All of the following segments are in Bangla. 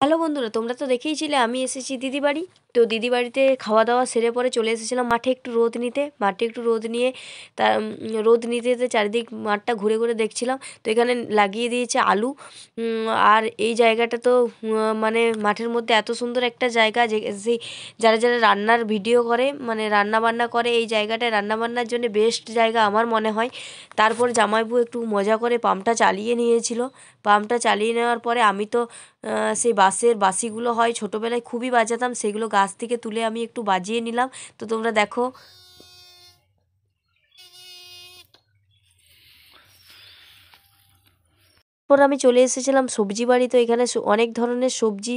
হ্যালো বন্ধুরা, তোমরা তো দেখেইছিলে আমি এসেছি দিদি বাড়ি। তো দিদি বাড়িতে খাওয়া দাওয়া সেরে পরে চলে এসেছিলাম মাঠে একটু রোদ নিতে। মাঠে একটু রোদ নিয়ে তা রোদ নিতে নিতে চারিদিক মাঠটা ঘুরে ঘুরে দেখছিলাম। তো এখানে লাগিয়ে দিয়েছে আলু। আর এই জায়গাটা তো মানে মাঠের মধ্যে এত সুন্দর একটা জায়গা, যে সেই যারা যারা রান্নার ভিডিও করে, মানে রান্না বান্না করে, এই জায়গাটায় রান্না বান্নার জন্য বেস্ট জায়গা আমার মনে হয়। তারপর জামাইবু একটু মজা করে পাম্পটা চালিয়ে নিয়েছিল। পাম্পটা চালিয়ে নেওয়ার পরে আমি তো সেই বাঁশের বাঁশিগুলো হয় ছোটোবেলায় খুবই বাজাতাম, সেগুলো গাছ থেকে তুলে আমি একটু বাজিয়ে নিলাম। তো তোমরা দেখো। তারপর আমি চলে এসেছিলাম সবজি বাড়ি। তো এখানে অনেক ধরনের সবজি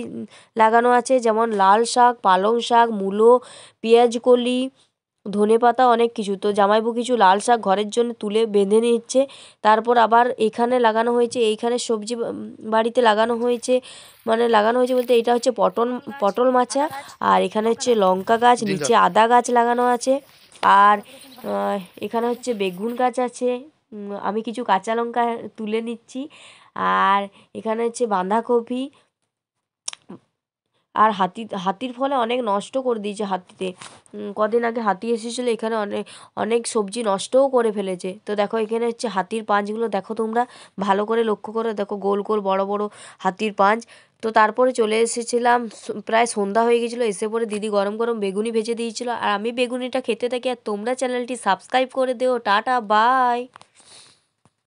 লাগানো আছে, যেমন লাল শাক, পালং শাক, মূলো, পেঁয়াজকলি, ধনেপাতা, অনেক কিছু। তো জামাইবু কিছু লাল শাক ঘরের জন্য তুলে বেঁধে নিচ্ছে। তারপর আবার এখানে লাগানো হয়েছে, এইখানে সবজি বাড়িতে লাগানো হয়েছে, মানে লাগানো হয়েছে বলতে এটা হচ্ছে পটল পটল মাচা। আর এখানে হচ্ছে লঙ্কা গাছ, নিচে আদা গাছ লাগানো আছে। আর এখানে হচ্ছে বেগুন গাছ আছে। আমি কিছু কাঁচা লঙ্কা তুলে নিচ্ছি। আর এখানে হচ্ছে বাঁধাকপি। আর হাতির ফলে অনেক নষ্ট করে দিয়েছে হাতিতে। কদিন আগে হাতি এসেছিলো, এখানে অনেক অনেক সবজি নষ্টও করে ফেলেছে। তো দেখো এখানে হচ্ছে হাতির পাঁচগুলো দেখো, তোমরা ভালো করে লক্ষ্য করে দেখো, গোল গোল বড় বড় হাতির পাঁচ। তো তারপরে চলে এসেছিলাম, প্রায় সন্ধ্যা হয়ে গেছিলো। এসে পরে দিদি গরম গরম বেগুনি ভেজে দিয়েছিলো, আর আমি বেগুনিটা খেতে থাকি। আর তোমরা চ্যানেলটি সাবস্ক্রাইব করে দিও। Tata, by.